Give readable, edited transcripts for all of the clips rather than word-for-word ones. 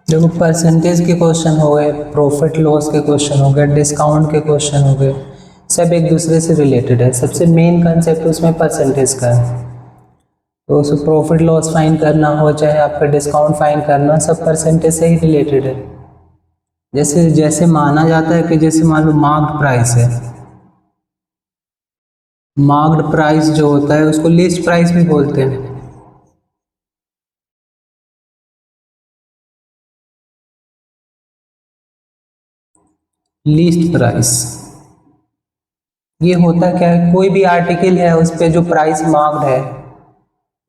देखो परसेंटेज के क्वेश्चन हो गए, प्रॉफिट लॉस के क्वेश्चन हो गए, डिस्काउंट के क्वेश्चन हो गए, सब एक दूसरे से रिलेटेड है। सबसे मेन कंसेप्ट उसमें परसेंटेज का है। तो उस प्रॉफिट लॉस फाइंड करना हो चाहे आपका डिस्काउंट फाइंड करना, सब परसेंटेज से ही रिलेटेड है। जैसे जैसे माना जाता है कि जैसे मान लो मार्क्ड प्राइस है, मार्क्ड प्राइस जो होता है उसको लिस्ट प्राइस भी बोलते हैं। लीस्ट प्राइस ये होता क्या है, कोई भी आर्टिकल है उस पे जो प्राइस मार्क्ड है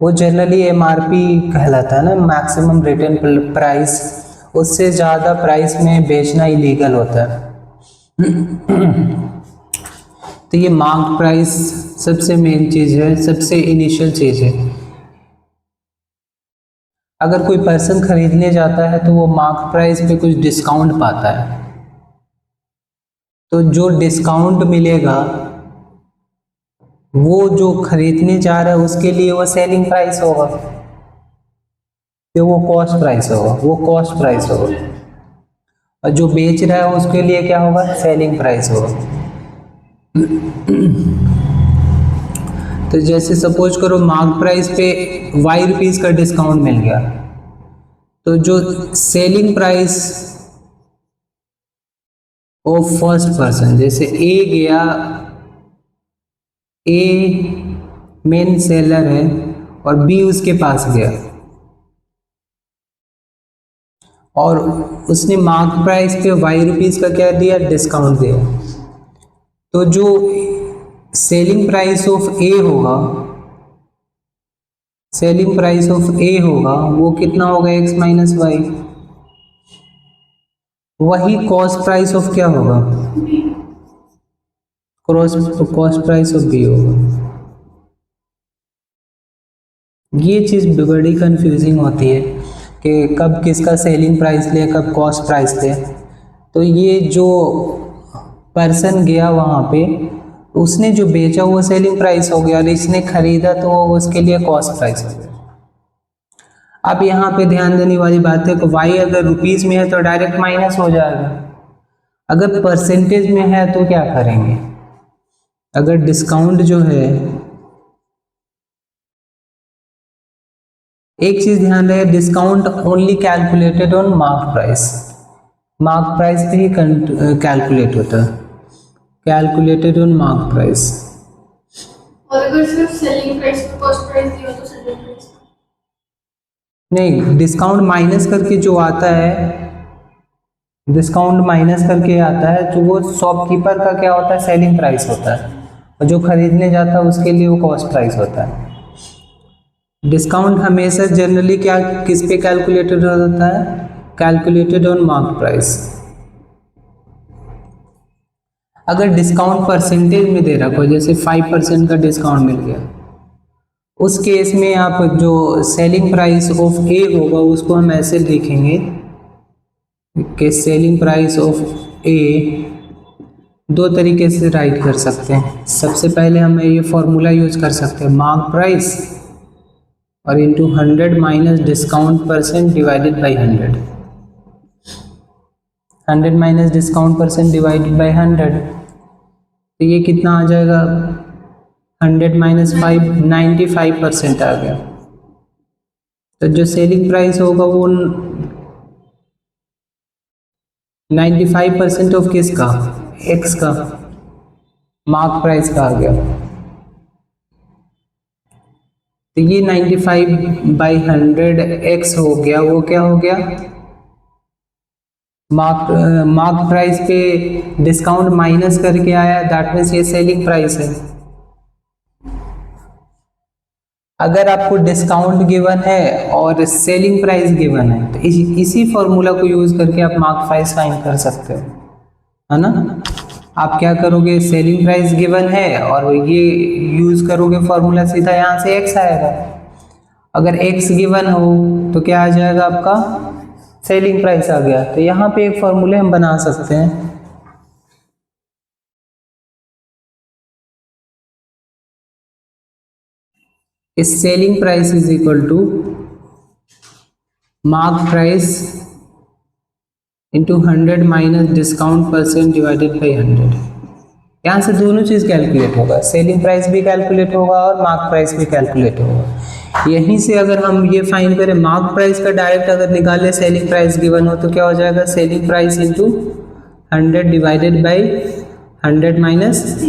वो जनरली एमआरपी कहलाता है ना, मैक्सिमम रिटेन प्राइस। उससे ज़्यादा प्राइस में बेचना इलीगल होता है। तो ये मार्क्ड प्राइस सबसे मेन चीज़ है, सबसे इनिशियल चीज़ है। अगर कोई पर्सन खरीदने जाता है तो वो मार्क्ड प्राइस पे कुछ डिस्काउंट पाता है, तो जो डिस्काउंट मिलेगा वो जो खरीदने जा रहा है उसके लिए वो सेलिंग प्राइस होगा, तो वो कॉस्ट प्राइस होगा, वो कॉस्ट प्राइस होगा। और जो बेच रहा है उसके लिए क्या होगा, सेलिंग प्राइस होगा। तो जैसे सपोज करो मार्क प्राइस पे ₹Y का डिस्काउंट मिल गया, तो जो selling price of first person, जैसे ए गया, ए मेन सेलर है और बी उसके पास गया और उसने मार्क प्राइस पे ₹Y का क्या दिया, डिस्काउंट दिया। तो जो सेलिंग प्राइस ऑफ ए होगा, सेलिंग प्राइस ऑफ ए होगा वो कितना होगा, x माइनस वाई। वही कॉस्ट प्राइस ऑफ क्या होगा, कॉस्ट प्राइस ऑफ बी होगा। ये चीज़ बड़ी कंफ्यूजिंग होती है कि कब किसका सेलिंग प्राइस ले कब कॉस्ट प्राइस ले। तो ये जो पर्सन गया वहाँ पे, उसने जो बेचा वो सेलिंग प्राइस हो गया और इसने खरीदा तो उसके लिए कॉस्ट प्राइस हो गया। अब यहाँ पे ध्यान देने वाली बात है कि वाई अगर रुपीज़ में है तो डायरेक्ट माइनस हो जाएगा, अगर परसेंटेज में है तो क्या करेंगे। अगर डिस्काउंट जो है, एक चीज ध्यान रहे, discount only calculated on mark price, mark price पे ही कैलकुलेट होता है, कैलकुलेटेड ऑन मार्क प्राइस। और अगर सिर्फ सेलिंग प्राइस पे कॉस्ट प्राइस दिया तो सेलिंग प्राइस नहीं, डिस्काउंट माइनस करके जो आता है, डिस्काउंट माइनस करके आता है तो वो शॉपकीपर का क्या होता है, सेलिंग प्राइस होता है, और जो खरीदने जाता है उसके लिए वो कॉस्ट प्राइस होता है। डिस्काउंट हमेशा जनरली क्या किस पे कैलकुलेटेड होता है, कैलकुलेटेड ऑन मार्क प्राइस। अगर डिस्काउंट परसेंटेज में दे रखो, जैसे 5% का डिस्काउंट मिल गया, उस केस में आप जो सेलिंग प्राइस ऑफ ए होगा उसको हम ऐसे लिखेंगे कि सेलिंग प्राइस ऑफ ए दो तरीके से राइट कर सकते हैं। सबसे पहले हम ये फॉर्मूला यूज कर सकते हैं, मार्क प्राइस और into 100 minus discount percent divided by 100, 100 minus discount percent divided by 100, तो ये कितना आ जाएगा, 100 माइनस 5, 95% आ गया। तो जो सेलिंग प्राइस होगा वो 95% ऑफ किसका, एक्स का, मार्क प्राइस का आ गया। तो ये 95/100 हो गया, वो क्या हो गया, मार्क प्राइस पे डिस्काउंट माइनस करके आया, दैट मीन्स ये सेलिंग प्राइस है। अगर आपको डिस्काउंट गिवन है और सेलिंग प्राइस गिवन है तो इसी फॉर्मूला को यूज करके आप मार्क प्राइस फाइंड कर सकते हो, है ना। आप क्या करोगे, सेलिंग प्राइस गिवन है और ये यूज करोगे फॉर्मूला, सीधा यहाँ से एक्स आएगा। अगर एक्स गिवन हो तो क्या आ जाएगा आपका, सेलिंग प्राइस आ गया। तो यहाँ पे एक फॉर्मूले हम बना सकते हैं, इस selling price is equal to mark price into 100 minus discount percent divided by 100। यहाँ से दोनों चीज़ कैलकुलेट होगा, सेलिंग प्राइस भी कैलकुलेट होगा और मार्क प्राइस भी कैलकुलेट होगा। यहीं से अगर हम ये फाइंड करें मार्क प्राइस का डायरेक्ट अगर निकाले सेलिंग प्राइस गिवन हो तो क्या हो जाएगा, selling price into 100 divided by 100 minus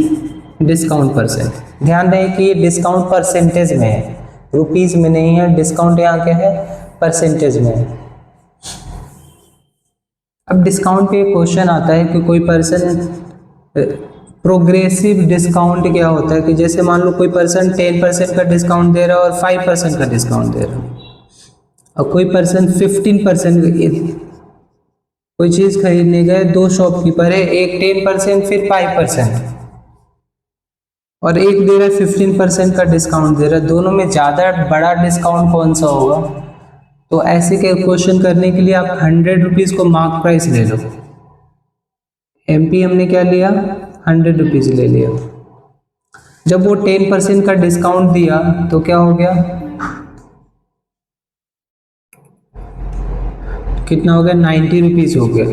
discount percent. ध्यान रहे कि ये डिस्काउंट परसेंटेज में है, रुपीज़ में नहीं है। डिस्काउंट यहाँ क्या है, परसेंटेज में है। अब डिस्काउंट पे क्वेश्चन आता है कि कोई पर्सन प्रोग्रेसिव डिस्काउंट क्या होता है, कि जैसे मान लो कोई पर्सन 10% का डिस्काउंट दे रहा है और 5% का डिस्काउंट दे रहा है, और कोई पर्सन 15%, कोई चीज़ खरीदने गए, दो शॉपकीपर है, एक 10% फिर 5% और एक दे रहा है 15% का डिस्काउंट दे रहा है, दोनों में ज़्यादा बड़ा डिस्काउंट कौन सा होगा। तो ऐसे के क्वेश्चन करने के लिए आप 100 रुपीज़ को मार्क प्राइस ले लो। MP हमने क्या लिया, 100 रुपीज़ ले लिया। जब वो 10% का डिस्काउंट दिया तो क्या हो गया, कितना हो गया, 90 रुपीज़ हो गया।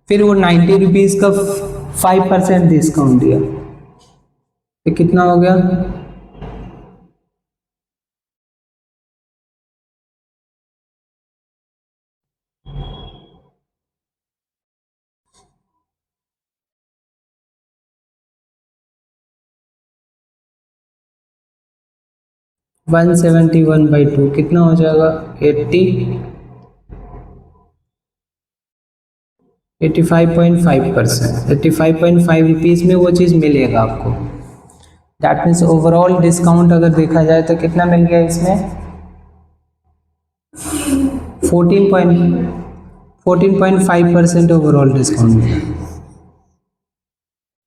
फिर वो 90 रुपीज़ का 5% डिस्काउंट दिया तो कितना हो गया, 171/2 कितना हो जाएगा, 85.5%, 85.5 रुपीज़ में वो चीज़ मिलेगा आपको। दैट मीन्स ओवरऑल डिस्काउंट अगर देखा जाए तो कितना मिल गया इसमें, 14.5% ओवरऑल डिस्काउंट मिला।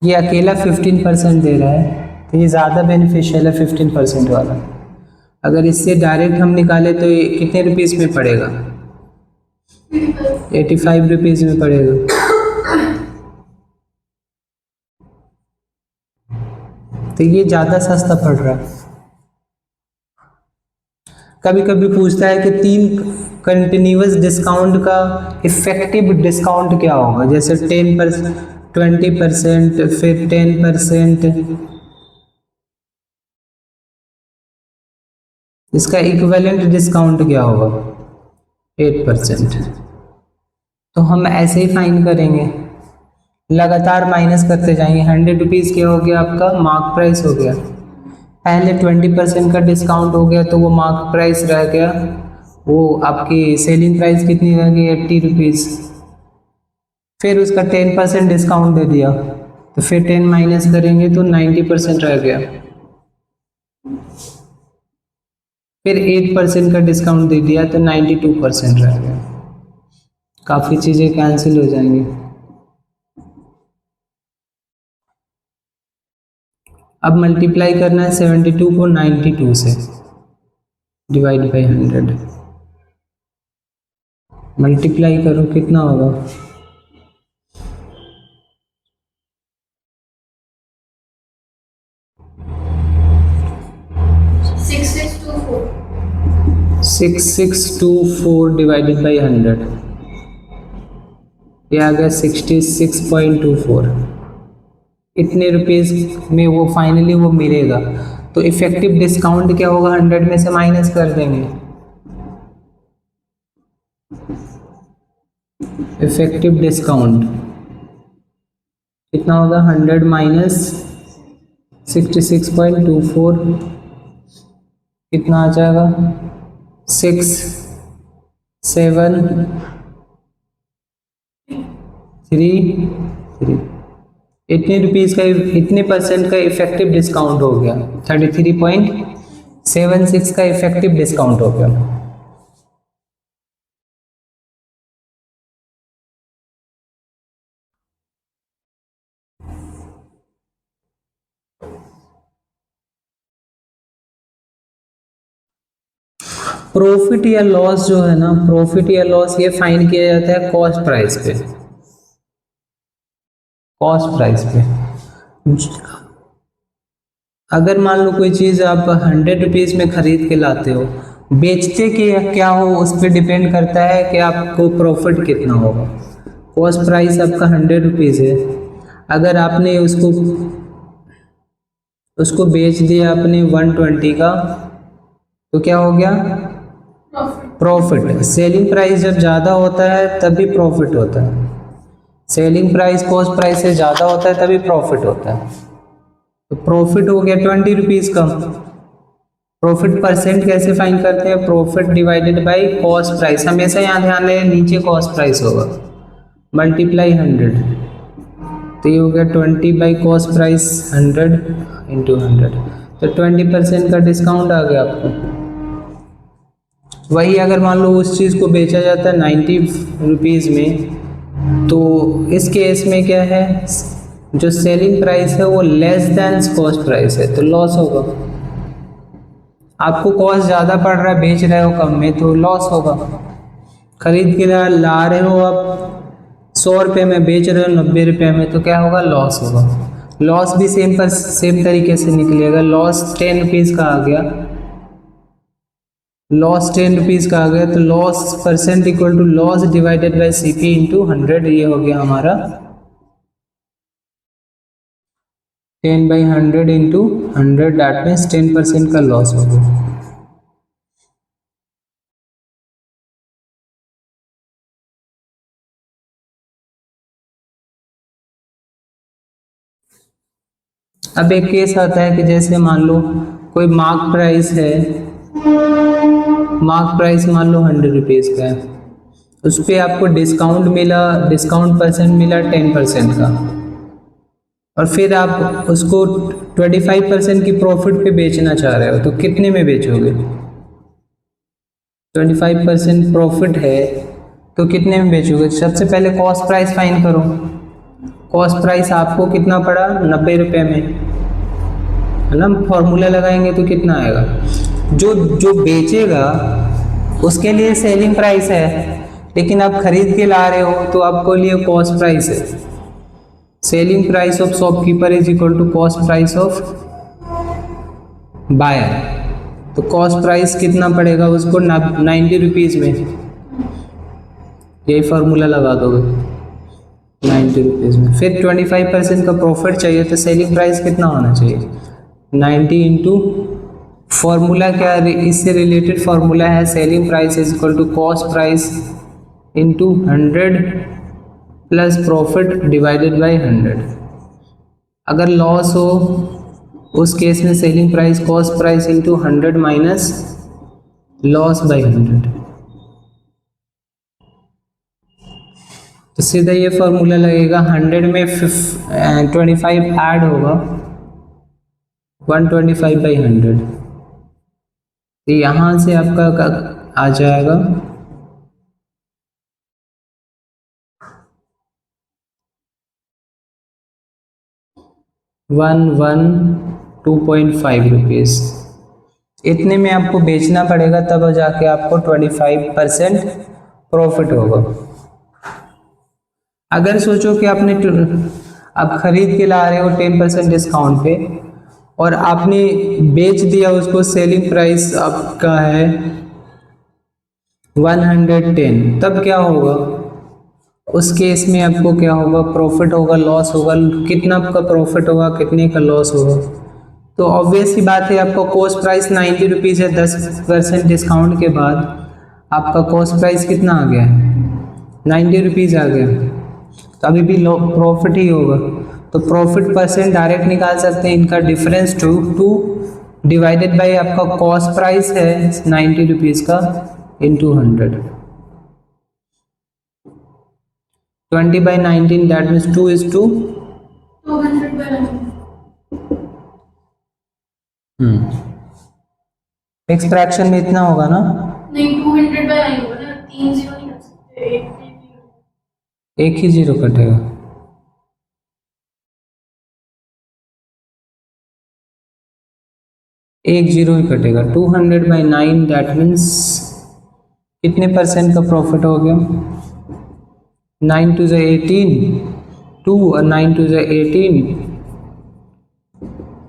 ये अकेला 15% दे रहा है तो ये ज़्यादा बेनिफिशियल है 15% वाला। अगर इससे डायरेक्ट हम निकाले तो ये कितने रुपीज़ में पड़ेगा, 85 रुपीज़ में पड़ेगा। तो ये ज़्यादा सस्ता पड़ रहा है। कभी कभी पूछता है कि 3 कंटिन्यूअस डिस्काउंट का इफेक्टिव डिस्काउंट क्या होगा, जैसे 10%, 20%, फिर 10%, इसका इक्विवेलेंट डिस्काउंट क्या होगा, 8%। तो हम ऐसे ही फाइन करेंगे, लगातार माइनस करते जाएंगे। 100 रुपीज़ क्या हो गया आपका, मार्क प्राइस हो गया। पहले 20% का डिस्काउंट हो गया तो वो मार्क प्राइस रह गया, वो आपकी सेलिंग प्राइस कितनी रह गई, 80 रुपीज़। फिर उसका 10% डिस्काउंट दे दिया तो फिर 10 माइनस करेंगे तो 90% रह गया। फिर 8% का डिस्काउंट दे दिया तो 92% रह गया। काफ़ी चीज़ें कैंसिल हो जाएंगी। अब मल्टीप्लाई करना है 72 को 92 से, डिवाइड बाई 100। मल्टीप्लाई करो कितना होगा, 6624 डिवाइडेड बाई 100, ये आ गया 66.24। इतने रुपीज़ में वो फाइनली वो मिलेगा। तो इफेक्टिव डिस्काउंट क्या होगा, 100 में से माइनस कर देंगे। इफेक्टिव डिस्काउंट कितना होगा, 100 माइनस 66.24 कितना आ जाएगा, 6, 7, 3, 3। इतने रुपीज़ का, इतने परसेंट का इफेक्टिव डिस्काउंट हो गया, 33.76 का इफेक्टिव डिस्काउंट हो गया। प्रॉफिट या लॉस जो है ना, प्रॉफिट या लॉस ये फाइन किया जाता है कॉस्ट प्राइस पे, कॉस्ट प्राइस पे। अगर मान लो कोई चीज़ आप 100 रुपीज़ में खरीद के लाते हो बेचते कि क्या हो उस पर डिपेंड करता है कि आपको प्रॉफिट कितना होगा। कॉस्ट प्राइस आपका 100 रुपीज़ है, अगर आपने उसको बेच दिया आपने 120 का, तो क्या हो गया? प्रॉफिट। सेलिंग प्राइस जब ज़्यादा होता है तभी प्रॉफिट होता है, सेलिंग प्राइस कॉस्ट प्राइस से ज़्यादा होता है तभी प्रॉफिट होता है। तो प्रॉफिट हो गया 20 रुपीज़ का। प्रॉफिट परसेंट कैसे फाइंड करते हैं? Profit divided by cost price, हमेशा यहाँ ध्यान रहे नीचे कॉस्ट प्राइस होगा, मल्टीप्लाई 100। तो ये हो गया 20 बाई कॉस्ट प्राइस 100 इंटू 100, तो 20% का डिस्काउंट आ गया आपको। वही अगर मान लो उस चीज़ को बेचा जाता है 90 रुपीज़ में, तो इस केस में क्या है, जो सेलिंग प्राइस है वो लेस देन कॉस्ट प्राइस है, तो लॉस होगा। आपको कॉस्ट ज़्यादा पड़ रहा है, बेच रहे हो कम में, तो लॉस होगा। खरीद के ला रहे हो आप 100 रुपये में, बेच रहे हो 90 रुपये में, तो क्या होगा? लॉस होगा। लॉस भी सेम तरीके से निकलेगा। लॉस 10 रुपीज़ का आ गया, लॉस 10 रुपीज़ का आ गया, तो loss percent equal to loss divided by CP into 100, ये हो गया हमारा 10/100 इंटू 100, दैट मीन्स 10% का लॉस हो गया। अब एक केस आता है कि जैसे मान लो कोई मार्क प्राइस है, मार्क प्राइस मान लो 100 रुपीज़ का है, उस पर आपको डिस्काउंट मिला, डिस्काउंट परसेंट मिला 10% का, और फिर आप उसको 25% की प्रॉफिट पे बेचना चाह रहे हो, तो कितने में बेचोगे? 25% प्रॉफिट है तो कितने में बेचोगे? सबसे पहले कॉस्ट प्राइस फाइंड करो। कॉस्ट प्राइस आपको कितना पड़ा? 90 रुपये में, है ना। फॉर्मूला लगाएंगे तो कितना आएगा? जो बेचेगा उसके लिए सेलिंग प्राइस है, लेकिन आप खरीद के ला रहे हो तो आपको लिए कॉस्ट प्राइस है। Selling price of shopkeeper is equal to cost price of buyer. तो कॉस्ट प्राइस कितना पड़ेगा उसको? 90 रुपीज़ में, यही फार्मूला लगा दोगे 90 रुपीज़ में। फिर 25% का प्रॉफिट चाहिए, तो सेलिंग प्राइस कितना होना चाहिए? 90 इंटू, फॉर्मूला क्या है, इससे रिलेटेड फार्मूला है, selling price is equal to cost price into 100 plus profit divided by 100। अगर लॉस हो उस केस में selling price cost price into 100 minus loss by 100। तो सीधा ये फार्मूला लगेगा, 100 में 25 ऐड होगा, 125 बाई 100। तो यहाँ से आपका आ जाएगा 112.5 रुपीज़। इतने में आपको बेचना पड़ेगा, तब जाके आपको 25% प्रॉफिट होगा। अगर सोचो कि आपने आप खरीद के ला रहे हो 10% डिस्काउंट पे, और आपने बेच दिया उसको, सेलिंग प्राइस आपका है 110, तब क्या होगा? उस केस में आपको क्या होगा? प्रॉफिट होगा, लॉस होगा? कितना आपका प्रॉफिट होगा, कितने का लॉस होगा? तो ऑब्वियस ही बात है, आपका कॉस्ट प्राइस 90 रुपीज़ है, 10% डिस्काउंट के बाद आपका कॉस्ट प्राइस कितना आ गया? 90 रुपीज़ आ गया, तो अभी भी प्रॉफिट ही होगा। तो प्रॉफिट परसेंट डायरेक्ट निकाल सकते हैं, इनका डिफरेंस 2 डिवाइडेड बाई आपका कॉस्ट प्राइस है 90 रुपीज़ का into 100, 20 by 19, that means 2:2। 200 by 9। Mix fraction में इतना होगा ना? नहीं, 200 by 9 होगा ना, 3 जीरो नहीं कर सकते, एक ही जीरो कटेगा। एक जीरो ही कटेगा। 200 by 9, दैट मीन्स कितने परसेंट का प्रॉफिट हो गया? 9 to the 18, 2 और 9 to the 18,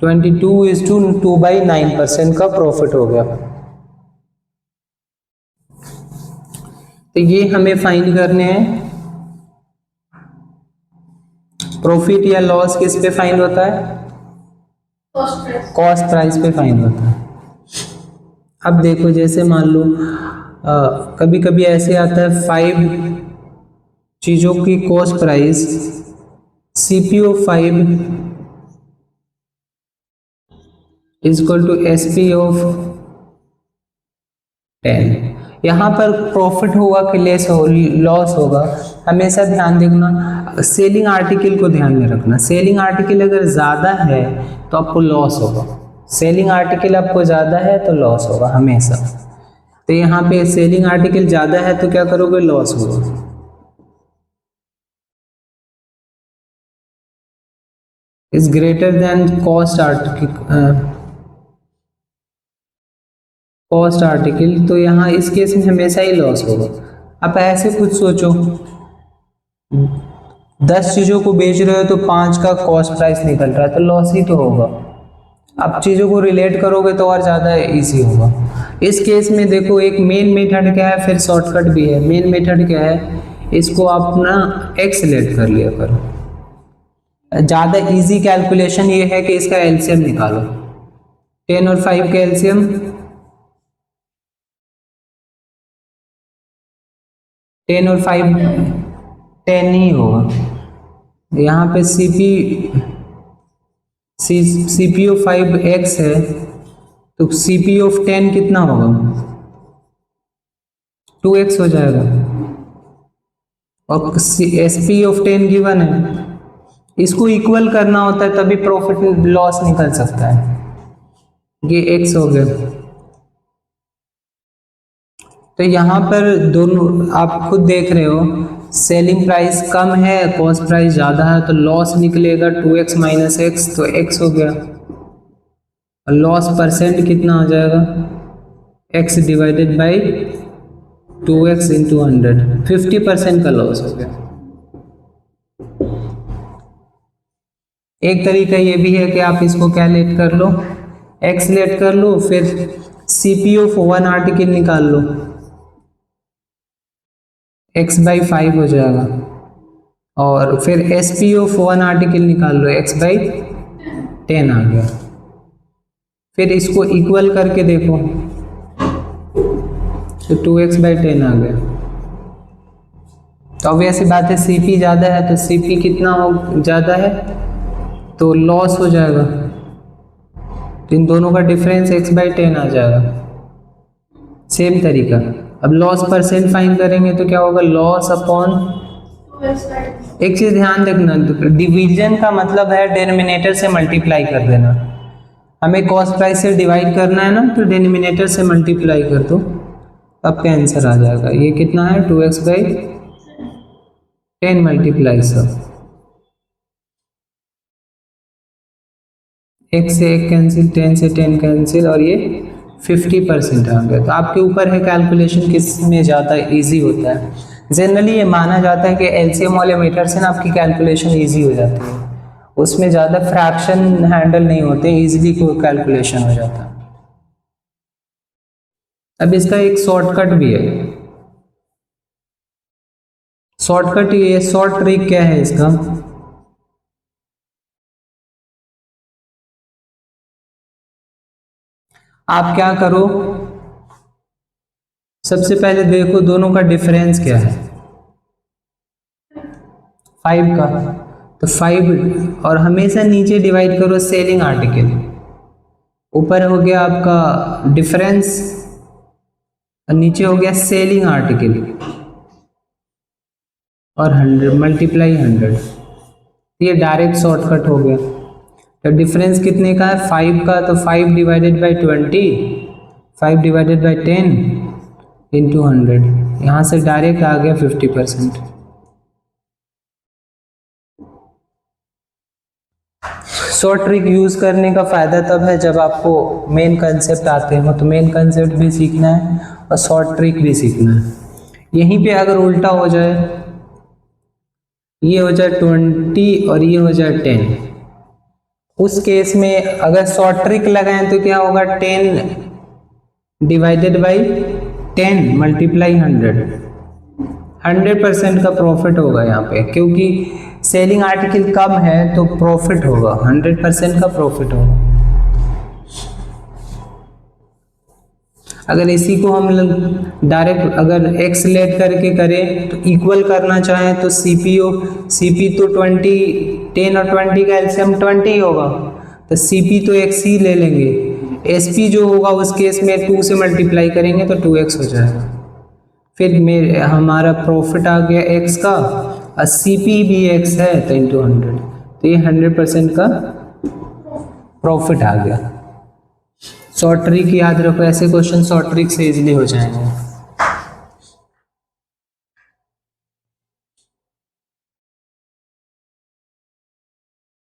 22 is to 2/9% का प्रॉफिट हो गया। तो ये हमें फाइंड करने हैं। प्रॉफिट या लॉस किस पे फाइंड होता है? Cost price. कॉस्ट प्राइस पे फाइंड होता है। अब देखो जैसे मान लो कभी कभी ऐसे आता है 5 चीज़ों की cost price CPO 5 is equal to SP of 10। यहाँ पर प्रॉफिट होगा कि लॉस होगा, हमेशा ध्यान देखना, सेलिंग आर्टिकल को ध्यान में रखना। सेलिंग आर्टिकल अगर ज़्यादा है तो आपको लॉस होगा, सेलिंग आर्टिकल आपको ज़्यादा है तो लॉस होगा हमेशा। तो यहाँ पे सेलिंग आर्टिकल ज़्यादा है तो क्या करोगे? लॉस होगा। Is greater than cost article, तो यहाँ इस केस में हमेशा ही लॉस होगा। अब ऐसे कुछ सोचो, 10 चीज़ों को बेच रहे हो तो 5 का कॉस्ट प्राइस निकल रहा है तो लॉस ही तो होगा। अब चीज़ों को रिलेट करोगे तो और ज़्यादा इजी होगा। इस केस में देखो एक मेन मेथड क्या है, फिर शॉर्टकट भी है। मेन मेथड क्या है, इसको आप ना x लेट कर लिया करो। ज़्यादा इजी कैलकुलेशन ये है कि इसका एलसीएम निकालो। 10 और 5 का एलसीएम 10 और 5 10 ही होगा। यहाँ पे CPO 5x है तो CPO ऑफ 10 कितना होगा? 2x हो जाएगा। और SP ऑफ 10 गिवन है, इसको इक्वल करना होता है तभी प्रॉफिट लॉस निकल सकता है। ये x हो गया। तो यहाँ पर दोनों आप खुद देख रहे हो, सेलिंग प्राइस कम है, कॉस्ट प्राइस ज़्यादा है, तो लॉस निकलेगा 2x माइनस एक्स, तो x हो गया। और लॉस परसेंट कितना हो जाएगा? x divided by 2x into 100, 50% का लॉस हो गया। एक तरीका ये भी है कि आप इसको क्या लेट कर लो, x लेट कर लो, फिर CPO ऑफ 1 आर्टिकल निकाल लो, x बाई 5 हो जाएगा। और फिर SP ऑफ 1 आर्टिकल निकाल लो, x बाई 10 आ गया। फिर इसको इक्वल करके देखो तो 2x बाई 10 आ गया। तो ऑब्वियस सी बात है, CP ज़्यादा है तो CP कितना हो ज़्यादा है तो लॉस हो जाएगा। तो इन दोनों का डिफरेंस x बाई 10 आ जाएगा। सेम तरीका। अब लॉस परसेंट फाइंड करेंगे तो क्या होगा? लॉस अपॉन, एक चीज ध्यान रखना, डिवीजन का मतलब है डिनोमिनेटर से मल्टीप्लाई कर देना। हमें कॉस्ट प्राइस से डिवाइड करना है ना, तो डिनोमिनेटर से मल्टीप्लाई कर दो, आपका आंसर आ जाएगा। ये कितना है? 2x बाई 10 मल्टीप्लाई सब, एक से एक कैंसिल, 10 से 10 कैंसिल, और ये 50% आ गया। तो आपके ऊपर है कैलकुलेशन किस में ज़्यादा इजी होता है। जनरली ये माना जाता है कि एलसीएम वाले मेथड से ना आपकी कैलकुलेशन इजी हो जाती है, उसमें ज़्यादा फ्रैक्शन हैंडल नहीं होते, इजीली कोई कैलकुलेशन हो जाता है। अब इसका एक शॉर्टकट भी है। शॉर्टकट ये शॉर्ट ट्रिक क्या है इसका, आप क्या करो, सबसे पहले देखो दोनों का डिफरेंस क्या है। 5 का, तो 5 और हमेशा नीचे डिवाइड करो सेलिंग आर्टिकल, ऊपर हो गया आपका डिफरेंस और नीचे हो गया सेलिंग आर्टिकल, और 100 मल्टीप्लाई 100। ये डायरेक्ट शॉर्टकट हो गया। तो डिफरेंस कितने का है? 5 का, तो 5 divided by 20, 5 divided by 10 into 100, यहाँ से डायरेक्ट आ गया 50%। शॉर्ट ट्रिक यूज़ करने का फ़ायदा तब है जब आपको मेन कंसेप्ट आते हो, तो मेन कंसेप्ट भी सीखना है और शॉर्ट ट्रिक भी सीखना है। यहीं पे अगर उल्टा हो जाए, ये हो जाए 20 और ये हो जाए 10, उस केस में अगर शॉर्ट ट्रिक लगाएं तो क्या होगा? 10 डिवाइडेड बाई 10 मल्टीप्लाई 100, 100% का प्रॉफिट होगा यहाँ पे, क्योंकि सेलिंग आर्टिकल कम है तो प्रॉफिट होगा, 100% का प्रॉफिट होगा। अगर इसी को हम डायरेक्ट अगर एक्स लेट करके करें तो इक्वल करना चाहें तो सीपी तो 10 और 20 का एलसीएम 20 होगा, तो सीपी तो एक्स ही ले लेंगे। एसपी जो होगा उस केस में 2 से मल्टीप्लाई करेंगे तो 2x हो जाएगा। फिर हमारा प्रॉफिट आ गया x का, और सीपी भी x है तो इंटू 100, तो ये 100% का प्रॉफिट आ गया। शॉर्ट ट्रिक याद रखो, ऐसे क्वेश्चन शॉर्ट ट्रिक से इजीली हो जाएंगे।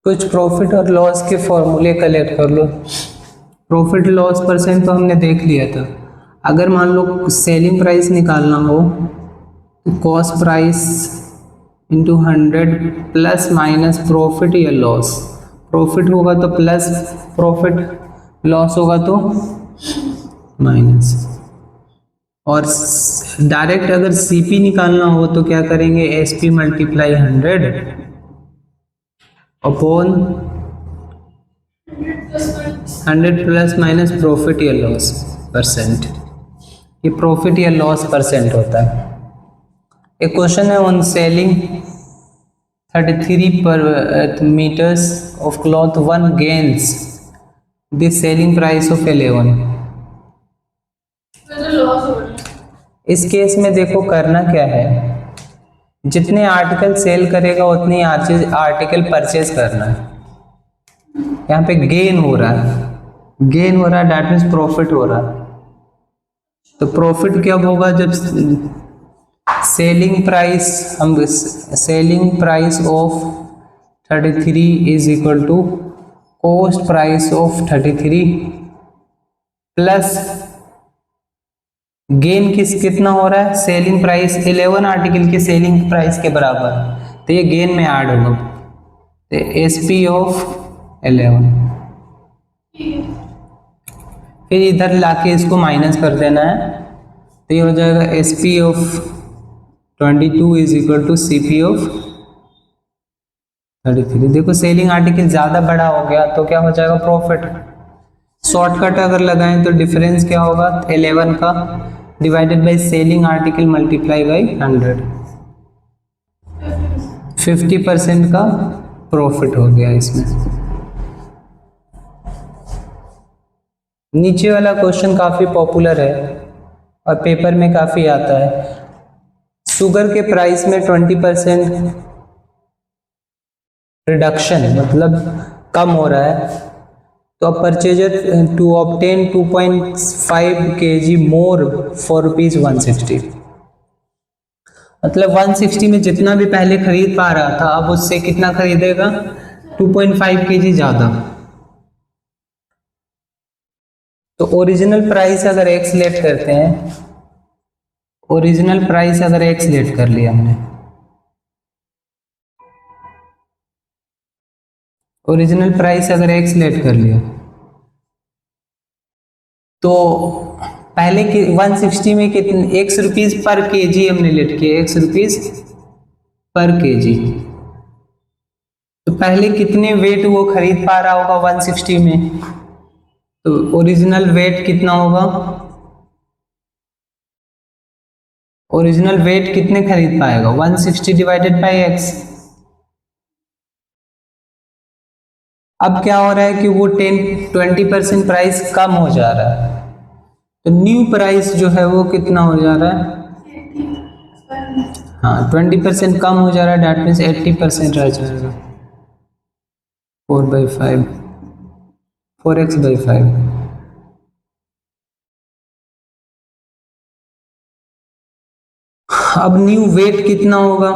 कुछ प्रॉफिट और लॉस के फॉर्मूले कलेक्ट कर लो। प्रॉफिट लॉस परसेंट तो हमने देख लिया था। अगर मान लो सेलिंग प्राइस निकालना हो तो cost price into 100 plus minus profit या लॉस। प्रॉफिट होगा तो प्लस प्रॉफिट, लॉस होगा तो माइनस। और डायरेक्ट अगर सीपी निकालना हो तो क्या करेंगे, SP multiply 100 upon 100 plus minus profit या लॉस परसेंट। ये प्रॉफिट या लॉस परसेंट होता है। एक क्वेश्चन है ऑन सेलिंग 33 पर metres of cloth, one gains the selling price of 11। इस केस में देखो करना क्या है, जितने आर्टिकल सेल करेगा उतनी आर्टिकल परचेज करना है। यहाँ पे गेन हो रहा है, गेन हो रहा है, दैट मीन्स प्रॉफिट हो रहा है। तो प्रॉफिट कब होगा, जब selling price of 33 is equal to cost price of 33 plus gain कितना हो रहा है, सेलिंग प्राइस 11 आर्टिकल के सेलिंग प्राइस के बराबर, तो ये गेन में ऐड होगा, तो एसपी ऑफ 11। फिर इधर लाके इसको माइनस कर देना है, तो ये हो जाएगा SP of 22 is equal to CP of 33। देखो सेलिंग आर्टिकल ज़्यादा बड़ा हो गया तो क्या हो जाएगा, प्रॉफिट। शॉर्टकट अगर लगाएं तो डिफरेंस क्या होगा, 11 का divided by selling article multiply by 100, 50% का प्रॉफिट हो गया इसमें। नीचे वाला क्वेश्चन काफ़ी पॉपुलर है और पेपर में काफ़ी आता है। शुगर के प्राइस में 20% रिडक्शन मतलब कम हो रहा है, तो purchaser to obtain 2.5 kg more for ₹160। मतलब 160 में जितना भी पहले खरीद पा रहा था अब उससे कितना खरीदेगा, 2.5 kg ज़्यादा। तो ओरिजिनल प्राइस अगर एक्स लेट करते हैं, ओरिजिनल प्राइस अगर एक्स लेट कर लिया हमने, ओरिजिनल प्राइस अगर एक्स लेट कर लिया तो पहले की 160 में कितने एक्स रुपीज पर केजी हमने लेट किया, एक्स रुपीज पर केजी। तो पहले कितने वेट वो खरीद पा रहा होगा 160 में, तो ओरिजिनल वेट कितना होगा, ओरिजिनल वेट कितने खरीद पाएगा, 160 डिवाइडेड बाई एक्स। अब क्या हो रहा है कि वो 20% प्राइस कम हो जा रहा है, तो न्यू प्राइस जो है वो कितना हो जा रहा है, हाँ 20% कम हो जा रहा है, डैट मीन्स 80% रह जाएगा, 4/5 4x/5। अब न्यू वेट कितना होगा,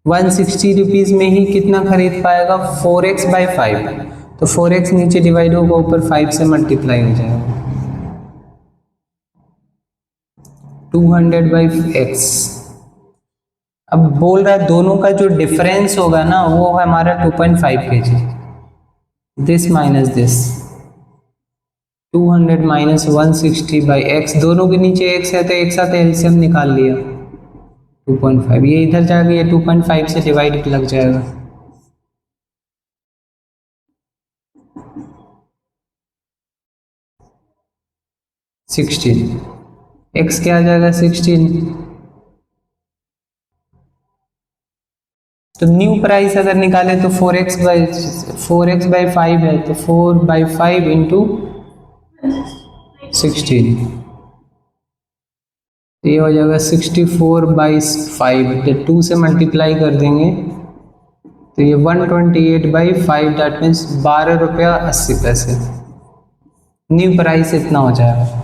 160 रुपीज में ही कितना खरीद पाएगा, 4x/5। तो 4x नीचे डिवाइड होगा, ऊपर 5 से मल्टीप्लाई हो जाएगा, 200/x। अब बोल रहा है दोनों का जो डिफरेंस होगा ना वो है हमारा 2.5 kg, this minus this 200 minus 160 by x, दोनों के नीचे एक्स है तो एक साथ एलसीएम निकाल लिया 2.5, ये इधर जाएगा, ये 2.5 से डिवाइड लग जाएगा। सिक्सटीन, एक्स क्या आ जाएगा 16। तो न्यू प्राइस अगर निकाले तो 4x बाई 5 है, तो 4/5 इंटू 16, ये हो जाएगा 64/5, तो 2 से मल्टीप्लाई कर देंगे तो ये 128/5, दैट मीन्स 12 रुपया 80 पैसे। न्यू प्राइस इतना हो जाएगा।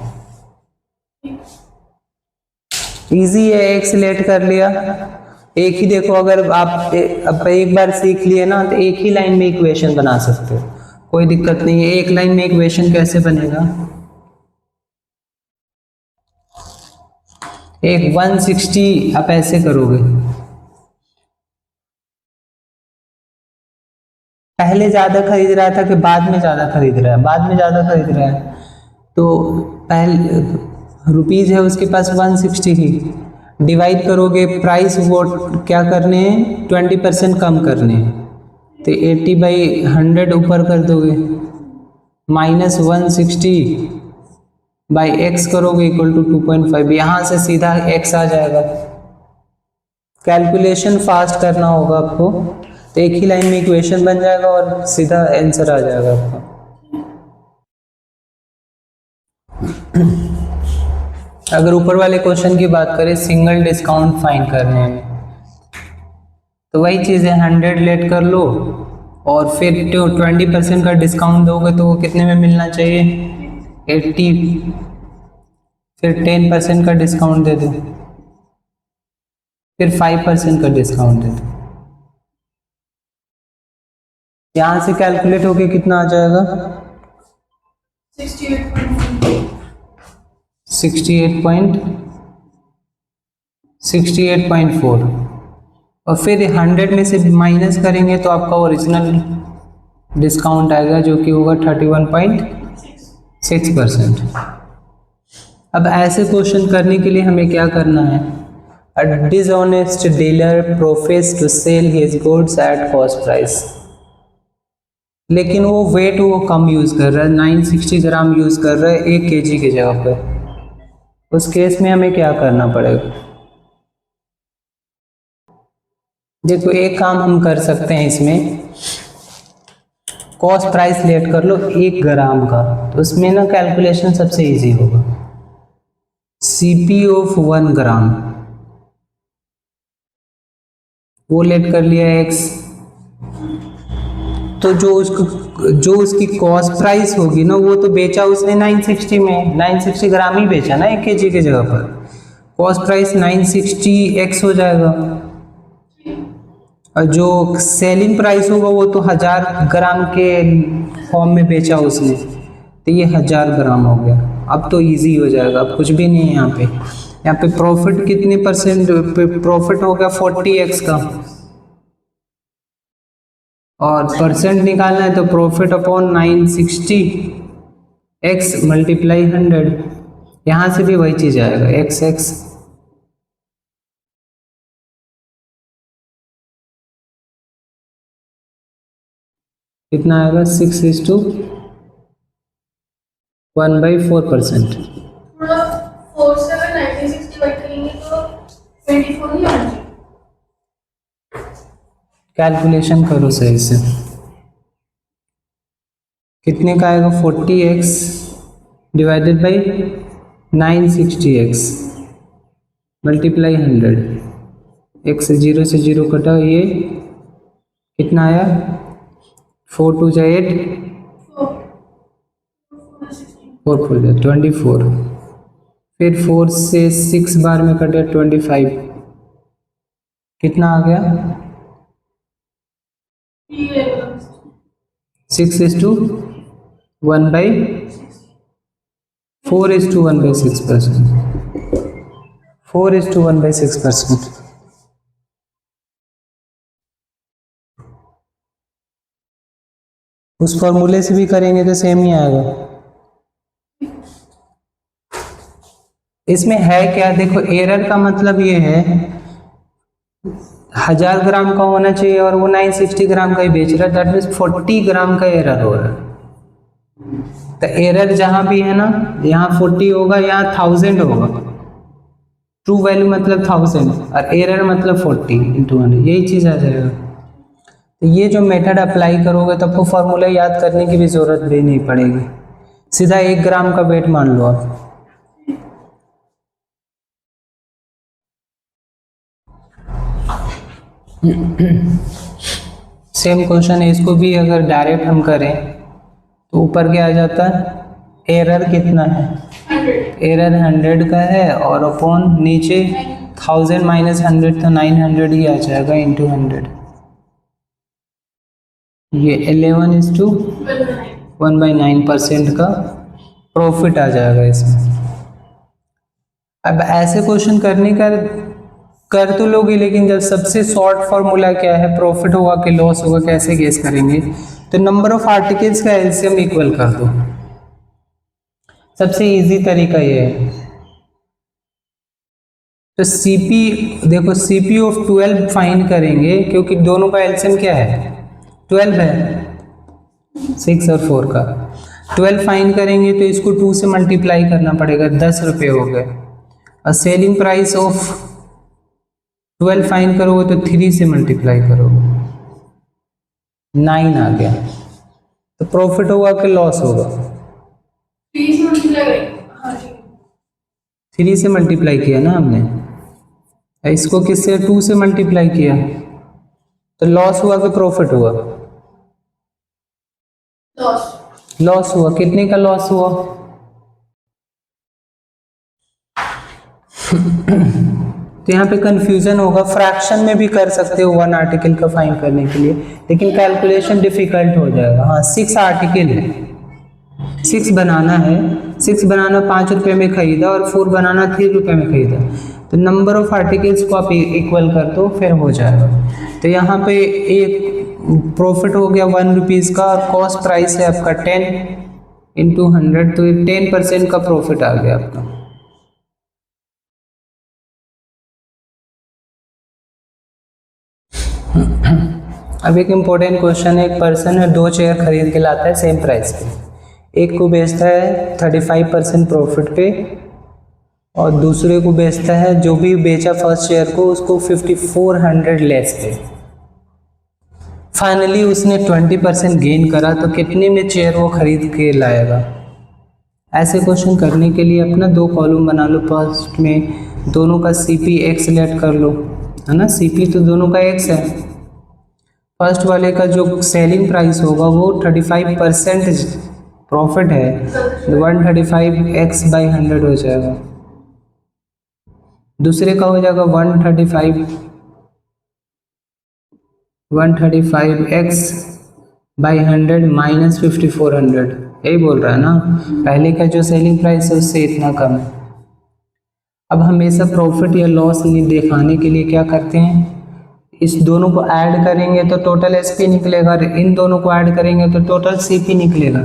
इजी है, एक सिलेक्ट कर लिया, एक ही देखो, अगर आप अब एक बार सीख लिए ना तो एक ही लाइन में इक्वेशन बना सकते हो, कोई दिक्कत नहीं है। एक लाइन में इक्वेशन कैसे बनेगा, एक 160 आप ऐसे करोगे, पहले ज्यादा खरीद रहा था कि बाद में ज्यादा खरीद रहा है, बाद में ज्यादा खरीद रहा है, तो पहले रुपीज है उसके पास 160 ही, डिवाइड करोगे, प्राइस वो क्या करने हैं 20% कम करने हैं, तो 80/100 ऊपर कर दोगे, माइनस 160 बाई एक्स करोगे इक्वल टू 2.5, यहाँ से सीधा एक्स आ जाएगा। कैलकुलेशन फास्ट करना होगा आपको, तो एक ही लाइन में इक्वेशन बन जाएगा और सीधा आंसर आ जाएगा आपका। अगर ऊपर वाले क्वेश्चन की बात करें सिंगल डिस्काउंट फाइंड करने में, तो वही चीज़ है, 100 लेट कर लो और फिर 20% का डिस्काउंट दोगे तो वो कितने में मिलना चाहिए 80, फिर 10% का डिस्काउंट दे दो, फिर 5% का डिस्काउंट दे दो, यहाँ से कैलकुलेट होके कितना आ जाएगा 68.4, और फिर 100 में से माइनस करेंगे तो आपका ओरिजिनल डिस्काउंट आएगा जो कि होगा 31.6%। अब ऐसे क्वेश्चन करने के लिए हमें क्या करना है, a dishonest dealer profess to sell his goods at cost price, लेकिन वो वेट वो कम यूज कर रहा है, 960 ग्राम यूज कर रहा है 1 kg की जगह पर, उस केस में हमें क्या करना पड़ेगा। देखो एक काम हम कर सकते हैं इसमें, कॉस्ट प्राइस लेट कर लो 1 ग्राम का, तो उसमें ना कैलकुलेशन सबसे इजी होगा, सीपी ऑफ 1 ग्राम वो लेट कर लिया एक्स, तो जो उसकी कॉस्ट प्राइस होगी ना वो तो बेचा उसने 960 में, 960 ग्राम ही बेचा ना 1 kg की जगह पर, कॉस्ट प्राइस 960 एक्स हो जाएगा, और जो सेलिंग प्राइस होगा वो तो 1000 ग्राम के फॉर्म में बेचा उसने, तो ये 1000 ग्राम हो गया। अब तो इजी हो जाएगा, अब कुछ भी नहीं है यहाँ पे प्रॉफिट कितने परसेंट प्रॉफिट हो गया 40x का, और परसेंट निकालना है तो प्रॉफिट अपॉन 960 x मल्टीप्लाई 100, यहाँ से भी वही चीज आएगा x कितना आएगा 6:1/4%। थोड़ा 4 से अगर 96 डिवाइड करेंगे तो 24 नहीं आना चाहिए। कैलकुलेशन करो सही से, कितने का आएगा 40x divided by 960x multiply 100, x से 0 कटा, ये कितना आया 4 2 जा 8, 4 4 जा 24, फिर 4 से 6 बार में कटे 25, कितना आ गया 6:1/4:1/6%, 4:1/6%। उस फॉर्मूले से भी करेंगे तो सेम ही आएगा। इसमें है क्या, देखो एरर का मतलब ये है 1000 ग्राम का होना चाहिए और वो 960 ग्राम का ही बेच रहा है, दैट मीन्स 40 ग्राम का एरर हो रहा है। तो एरर जहां भी है ना, यहाँ 40 होगा, यहाँ 1000 होगा। ट्रू वैल्यू मतलब 1000 और एरर मतलब 40 इंटू 100, यही चीज आ जाएगा। तो ये जो मेथड अप्लाई करोगे तो आपको फॉर्मूला याद करने की भी जरूरत भी नहीं पड़ेगी, सीधा 1 ग्राम का वेट मान लो आप। सेम क्वेश्चन है, इसको भी अगर डायरेक्ट हम करें तो ऊपर क्या आ जाता है, एरर कितना है, 100 एरर 100 का है और अपॉन नीचे 1000 माइनस 100 तो 900 ही आ जाएगा इंटू 100। ये 11:1/9% का प्रॉफिट आ जाएगा इसमें। अब ऐसे क्वेश्चन करने का कर तो लोगे, लेकिन जब सबसे शॉर्ट फॉर्मूला क्या है, प्रॉफिट होगा कि लॉस होगा, कैसे गेस करेंगे? तो नंबर ऑफ आर्टिकल्स का एलसीएम इक्वल कर दो, सबसे इजी तरीका ये है। तो सीपी देखो, सीपी ऑफ 12 फाइंड करेंगे, क्योंकि दोनों का एलसीएम क्या है, 12 है, 6 और 4 का 12 फाइंड करेंगे तो इसको 2 से मल्टीप्लाई करना पड़ेगा, 10 रुपये हो गए। और सेलिंग प्राइस ऑफ 12 फाइंड करोगे तो 3 से मल्टीप्लाई करोगे, 9 आ गया। तो प्रॉफिट होगा कि लॉस होगा? 3 से मल्टीप्लाई करेंगे, हाँ जी। 3 से मल्टीप्लाई किया ना हमने, इसको किससे, 2 से मल्टीप्लाई किया, तो लॉस हुआ कि प्रॉफिट हुआ? लॉस हुआ। कितने का लॉस हुआ? तो यहाँ पे कंफ्यूजन होगा, फ्रैक्शन में भी कर सकते हो 1 आर्टिकल का फाइंड करने के लिए, लेकिन कैलकुलेशन डिफिकल्ट हो जाएगा। हाँ 6 आर्टिकल है, 6 बनाना है, 6 बनाना 5 रुपये में खरीदा और 4 बनाना 3 रुपये में खरीदा, तो नंबर ऑफ आर्टिकल्स को आप इक्वल कर दो, फिर हो जाएगा। तो यहाँ पे एक प्रॉफिट हो गया 1 रुपीज़ का और कॉस्ट प्राइस है आपका 10 इंटू 100, तो 10% का प्रॉफिट आ गया आपका। अब एक इम्पोर्टेंट क्वेश्चन है, एक पर्सन है 2 चेयर खरीद के लाता है सेम प्राइस पे, एक को बेचता है 35% प्रॉफिट पे और दूसरे को बेचता है, जो भी बेचा फर्स्ट चेयर को, उसको 5400 लेस पे। फाइनली उसने 20% गेन करा, तो कितने में चेयर वो खरीद के लाएगा? ऐसे क्वेश्चन करने के लिए अपना 2 कॉलम बना लो, फर्स्ट में दोनों का सीपी एक्स लेट कर लो, है ना, सीपी तो दोनों का एक्स है। फर्स्ट वाले का जो सेलिंग प्राइस होगा वो 35% प्रॉफिट है, 135x/100 हो जाएगा। दूसरे का हो जाएगा 135x/100 माइनस 5400, यही बोल रहा है ना, पहले का जो सेलिंग प्राइस है उससे इतना कम है। अब हमेशा प्रॉफिट या लॉस दिखाने के लिए क्या करते हैं, इस दोनों को ऐड करेंगे तो टोटल एसपी निकलेगा, इन दोनों को ऐड करेंगे तो टोटल सीपी निकलेगा।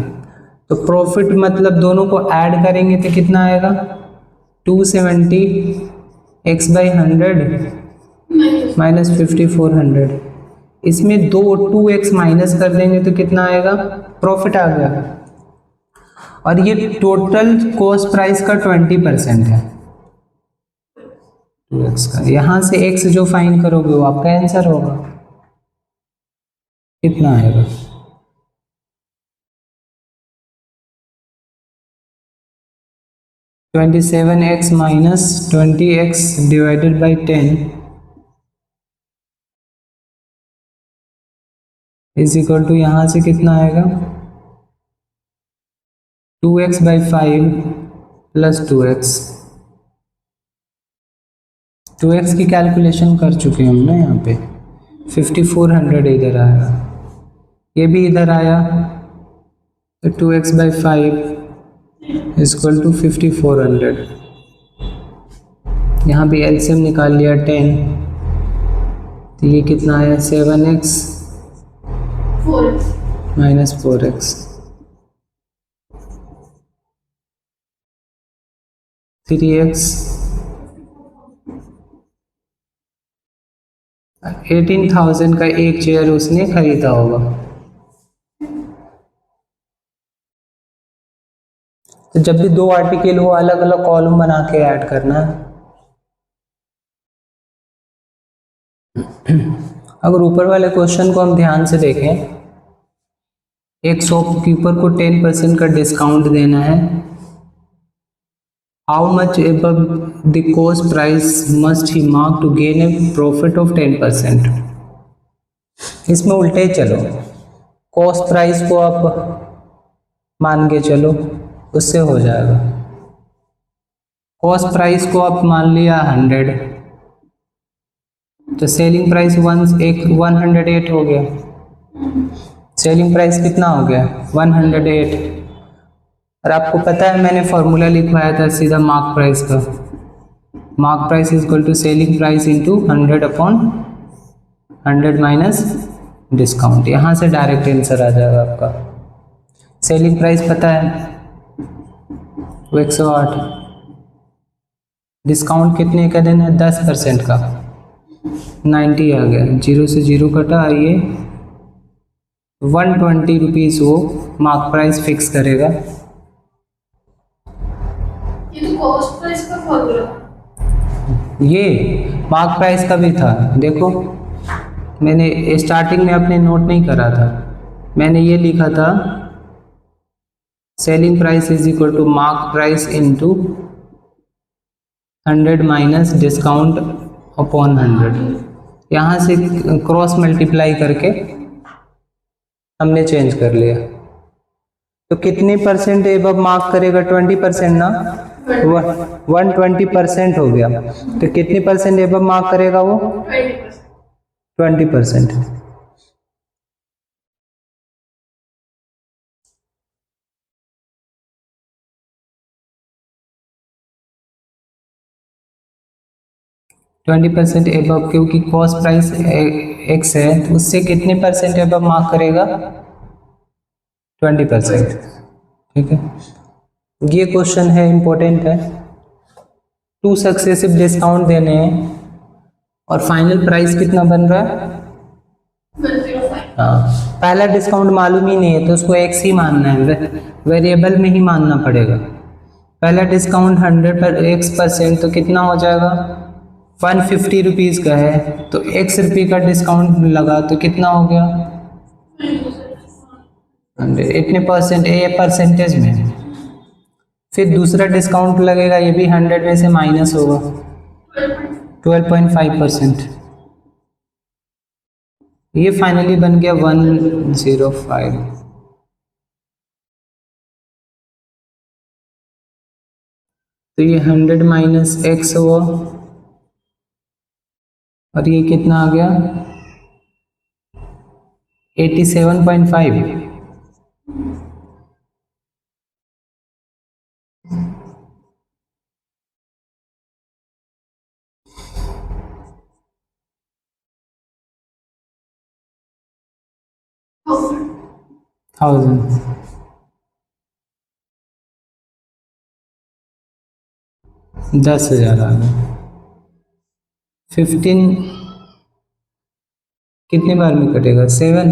तो प्रॉफिट मतलब दोनों को ऐड करेंगे तो कितना आएगा, 270x/100 माइनस 5400। इसमें 2x माइनस कर देंगे तो कितना आएगा, प्रॉफिट आ गया। और ये टोटल कॉस्ट प्राइस का 20% है, 2x का। यहाँ से x जो फाइंड करोगे वो आपका आंसर होगा, कितना आएगा, (27x minus 20x divided by 10 is equal to, यहाँ से कितना आएगा, 2x/5 प्लस 2x। 2x की कैलकुलेशन कर चुके हैं हम ना, यहाँ पे 5400 इधर आया, ये भी इधर आया, तो 2x/5 इक्वल टू 5400। यहाँ भी एलसीएम निकाल लिया 10, तो ये कितना आया, 7x माइनस 4x। 3x 18,000 का एक चेयर उसने खरीदा होगा। तो जब भी दो आर्टिकल हो अलग अलग कॉलम बना के ऐड करना है। अगर ऊपर वाले क्वेश्चन को हम ध्यान से देखें, एक शॉपकीपर को 10% का डिस्काउंट देना है। How much above the cost price must he mark to gain a profit of 10%। इसमें उल्टे चलो, कॉस्ट प्राइस को आप मान के चलो, उससे हो जाएगा। कॉस्ट प्राइस को आप मान लिया 100, तो सेलिंग प्राइस 108 हो गया। सेलिंग प्राइस कितना हो गया? 108। और आपको पता है मैंने फॉर्मूला लिखवाया था सीधा मार्क प्राइस का। Mark price is equal to selling price into 100 upon 100 minus discount. यहाँ से डायरेक्ट आंसर आ जाएगा आपका। सेलिंग प्राइस पता है वो 108, डिस्काउंट कितने का देना है? 10% का, 90 आ गया। 0 से 0 कटा, ये 120 रुपीज़ वो मार्क प्राइस फिक्स करेगा। ये तो कॉस्ट प्राइस का फॉर्मूला। ये मार्क प्राइस का भी था, देखो मैंने स्टार्टिंग में अपने नोट नहीं करा था, मैंने ये लिखा था selling price is equal to mark price into 100 minus discount upon 100। यहाँ से क्रॉस मल्टीप्लाई करके हमने चेंज कर लिया। तो कितने परसेंट एबव मार्क करेगा? 20% ना, 120% हो गया। तो कितने परसेंट एबव मार्क करेगा वो? 20%। एबव, क्योंकि कॉस्ट प्राइस x है तो उससे कितने परसेंट एबव मार्क करेगा? 20%। ठीक है, ये क्वेश्चन है, इम्पोर्टेंट है। 2 सक्सेसिव डिस्काउंट देने हैं और फाइनल प्राइस कितना बन रहा है? 105। हाँ, पहला डिस्काउंट मालूम ही नहीं है तो उसको x ही मानना है, वेरिएबल में ही मानना पड़ेगा। पहला डिस्काउंट 100% तो कितना हो जाएगा? 150 रुपीज़ का है तो x रुपये का डिस्काउंट लगा तो कितना हो गया? 100। इतने परसेंट, ये परसेंटेज में। फिर दूसरा डिस्काउंट लगेगा, ये भी 100 में से माइनस होगा, 12.5%। ये फाइनली बन गया 105। तो ये 100 माइनस x हुआ और ये कितना आ गया? 87.5। थाउजेंड। दस हजार आ गया। 15 कितने बार में कटेगा? 7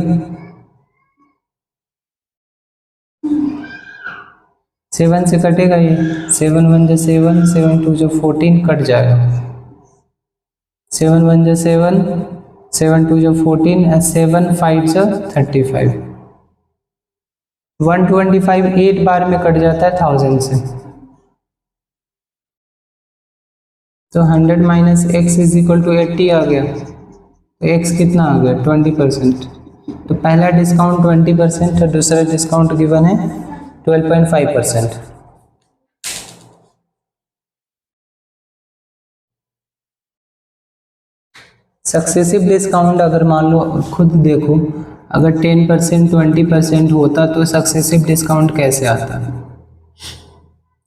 से कटेगा ये। 7 1 जा 7, 7 2 जा 14, कट जाएगा। 7 1 जा 7, 7 2 जा 14 और 7 5 जा 35। 125 8 बार में कट जाता है 1000 से। तो 100 minus x is equal to 80 आ गया। तो x कितना आ गया? 20%। तो पहला डिस्काउंट 20% और दूसरा डिस्काउंट गिवन है 12.5%। सक्सेसिव डिस्काउंट अगर मान लो, खुद देखो, अगर 10% 20% होता तो सक्सेसिव डिस्काउंट कैसे आता?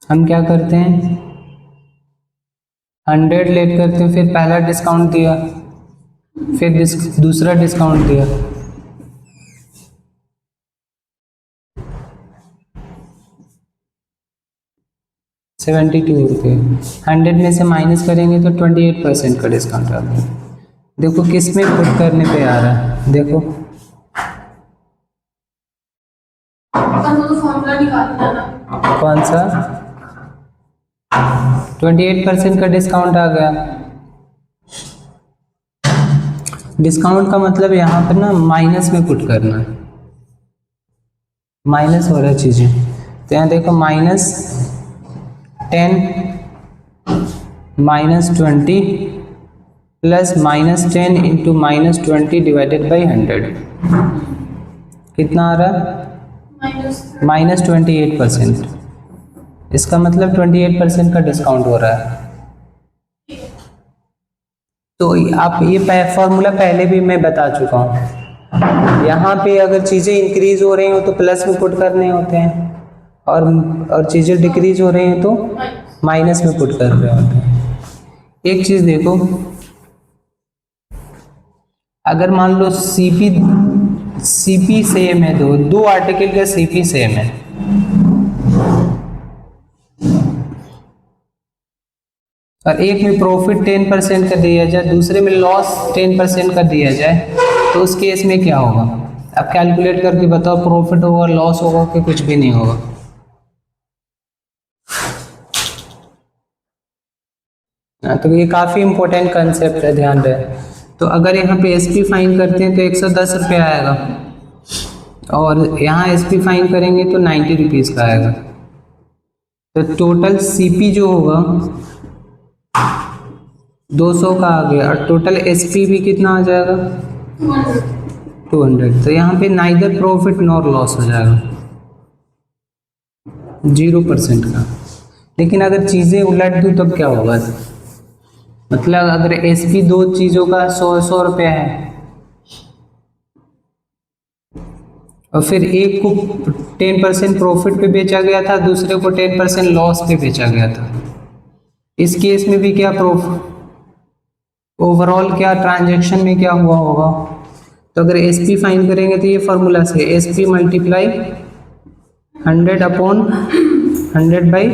हम क्या करते हैं, 100 लेट करते हैं, फिर पहला डिस्काउंट दिया, फिर दूसरा डिस्काउंट दिया। 72 रुपये। 100 में से माइनस करेंगे तो 28% का डिस्काउंट आ गया। देखो किस में पुट करने पे आ रहा है, देखो अपन को तो फॉर्मूला निकालना है ना। कौन सा 28% का डिस्काउंट आ गया। डिस्काउंट का मतलब यहाँ पर ना माइनस में पुट करना है, माइनस हो रहा है चीज़ें। तो यहाँ देखो -10 -20 प्लस -10 इंटू -20 डिवाइडेड बाई 100 कितना आ रहा है -28%। इसका मतलब 28% का डिस्काउंट हो रहा है। तो आप ये फॉर्मूला पहले भी मैं बता चुका हूँ। यहाँ पे अगर चीज़ें इंक्रीज हो रही हो तो प्लस में पुट करने होते हैं, और चीज़ें डिक्रीज हो रही हैं तो माइनस में पुट कर रहे होते हैं। एक चीज़ देखो, अगर मान लो सीपी सेम है, दो आर्टिकल का सीपी सेम है, और एक में प्रॉफिट 10% का दिया जाए, दूसरे में लॉस 10% का दिया जाए, तो उस केस में क्या होगा? अब कैलकुलेट करके बताओ, प्रॉफिट होगा, लॉस होगा कि कुछ भी नहीं होगा? तो ये काफ़ी इंपॉर्टेंट कंसेप्ट है, ध्यान रहे। तो अगर यहाँ पे एसपी फाइन करते हैं तो 110 रुपये आएगा, और यहाँ एसपी फाइन करेंगे तो 90 रुपीज़ का आएगा। तो टोटल सीपी जो होगा 200 का आ गया, और टोटल एसपी भी कितना आ जाएगा? 200। तो यहाँ पे नाइदर प्रॉफिट नॉर लॉस हो जाएगा, 0% का। लेकिन अगर चीज़ें उलट दूँ तब क्या होगा? मतलब अगर एसपी दो चीज़ों का 100 रुपया है, और फिर एक को 10% प्रॉफिट पे बेचा गया था, दूसरे को 10% लॉस पे बेचा गया था, इस केस में भी क्या ओवरऑल क्या ट्रांजैक्शन में क्या हुआ होगा? तो अगर एसपी फाइन करेंगे तो ये फॉर्मूला से SP multiply 100 upon 100 by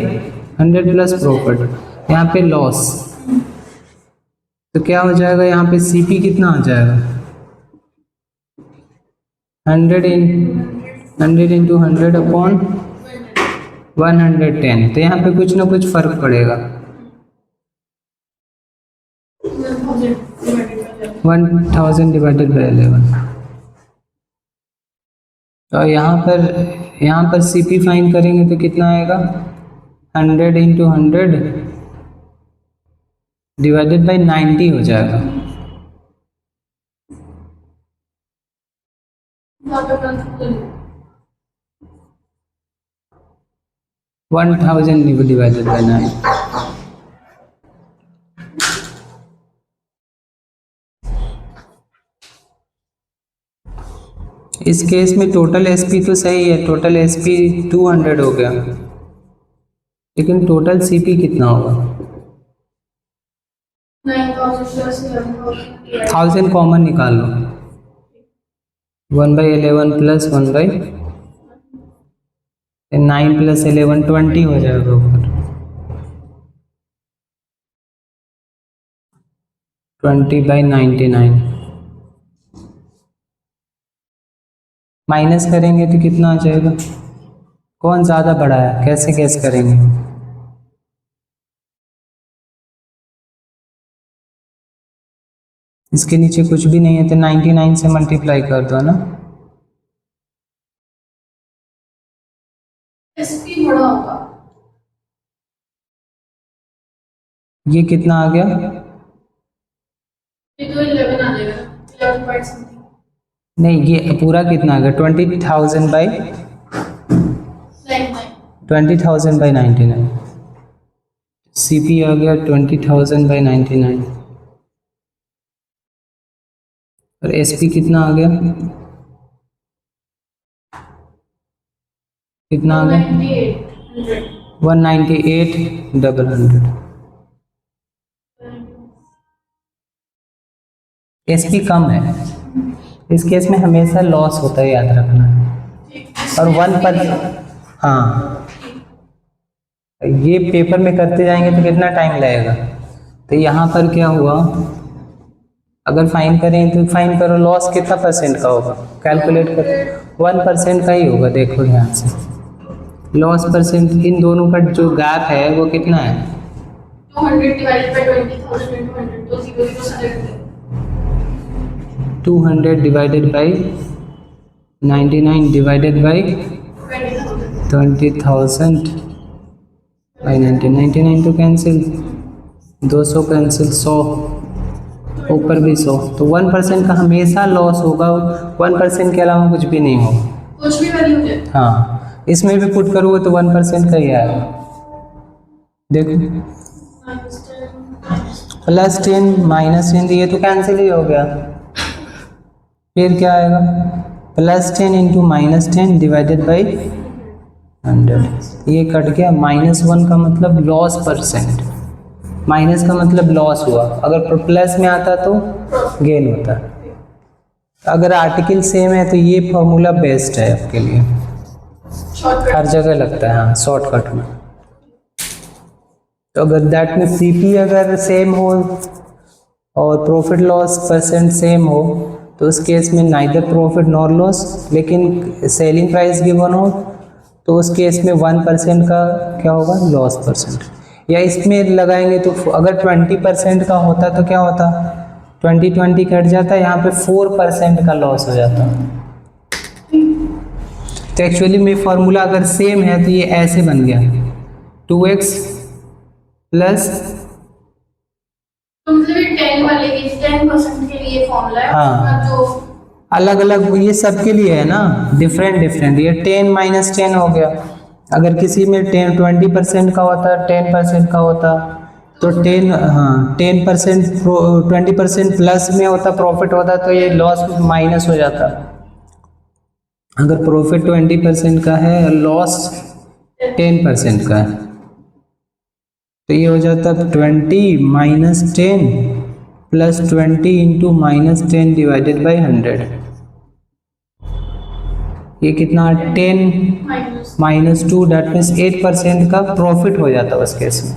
100 plus profit, यहाँ पे लॉस, तो क्या हो जाएगा? यहाँ पे सीपी कितना आ जाएगा? 100 इंटू 100 अपॉन 110। तो यहाँ पे कुछ ना कुछ फर्क पड़ेगा, 1000 डिवाइडेड बाई 11। तो यहाँ पर सीपी फाइन करेंगे तो कितना आएगा? 100 इंटू 100 डिवाइडेड बाई 90 हो जाएगा। One 1000 divided by 9। इस केस में टोटल एसपी तो सही है, टोटल एसपी 200 हो गया, लेकिन टोटल सीपी कितना होगा? 1000 कॉमन निकाल लो, 1/11 प्लस 1/9 प्लस 11 20 हो जाएगा ऊपर, 20/99। माइनस करेंगे तो कितना आ जाएगा? कौन ज़्यादा बड़ा है, कैसे गैस करेंगे? इसके नीचे कुछ भी नहीं है तो 99 से मल्टीप्लाई कर दो ना। एसपी बड़ा होगा, ये कितना आ गया? ये तो 11 आ जाएगा, 11 पॉइंट समथिंग। नहीं, ये पूरा कितना आ गया? 20,000 बाई 99। सीपी आ गया 20,000 बाई 99, और एसपी कितना आ गया? कितना आ गया? 198,100। एसपी कम है, इस केस में हमेशा लॉस होता है, याद रखना। और 1%, हाँ, ये पेपर में करते जाएंगे तो कितना टाइम लगेगा। तो यहाँ पर क्या हुआ, अगर फाइन करें तो फाइन करो, लॉस कितना परसेंट का होगा कैलकुलेट करो, 1% का ही होगा। देखो ध्यान से, लॉस परसेंट इन दोनों का जो गैप है वो कितना है, 200 डिवाइडेड बाय 20,000 into 100 तो 0 से लगते हैं। 200 divided by 99 divided by 20,000 by 99 तो कैंसिल, 200 कैंसिल, 100 ऊपर भी 100, तो 1% का हमेशा लॉस होगा, 1% के अलावा कुछ भी नहीं होगा। कुछ भी वैल्यू है। हाँ, इसमें भी पुट करोगे तो 1% का ही आएगा। देखो +10 -10 ये तो कैंसिल ही हो गया, फिर क्या आएगा, +10 इंटू -10 डिवाइडेड बाई 100, ये कट गया। -1 का मतलब लॉस परसेंट, माइनस का मतलब लॉस हुआ, अगर प्लस में आता तो गेन होता। अगर आर्टिकल सेम है तो ये फॉर्मूला बेस्ट है आपके लिए, हर जगह लगता है। हाँ, शॉर्टकट में। तो अगर दैट में सीपी अगर सेम हो और प्रॉफिट लॉस परसेंट सेम हो तो उस केस में नाइदर प्रॉफिट नॉर लॉस, लेकिन सेलिंग प्राइस गिवन हो तो उस केस में 1% का क्या होगा, लॉस परसेंट। या इसमें लगाएंगे तो अगर 20% का होता तो क्या होता, 20 कट जाता, यहाँ पे 4% का लॉस हो जाता। तो एक्चुअली में फॉर्मूला अगर सेम है तो ये ऐसे बन गया, 2x प्लस, तो मतलब ये 10 वाले के 10% के लिए फॉर्मूला है। हाँ, जो अलग अलग ये सबके लिए है ना, डिफरेंट डिफरेंट। ये 10 - 10 हो गया, अगर किसी में 20% का होता, 10% का होता तो 10, हाँ 10% 20% प्लस में होता, प्रॉफिट होता तो ये लॉस माइनस हो जाता। अगर प्रॉफिट 20% का है, लॉस 10% का है, तो ये हो जाता 20 - 10 प्लस 20 इंटू -10 डिवाइडेड बाई 100। ये कितना, 10 - 2, डेट मीन्स 8% का प्रॉफिट हो जाता है उस केस में।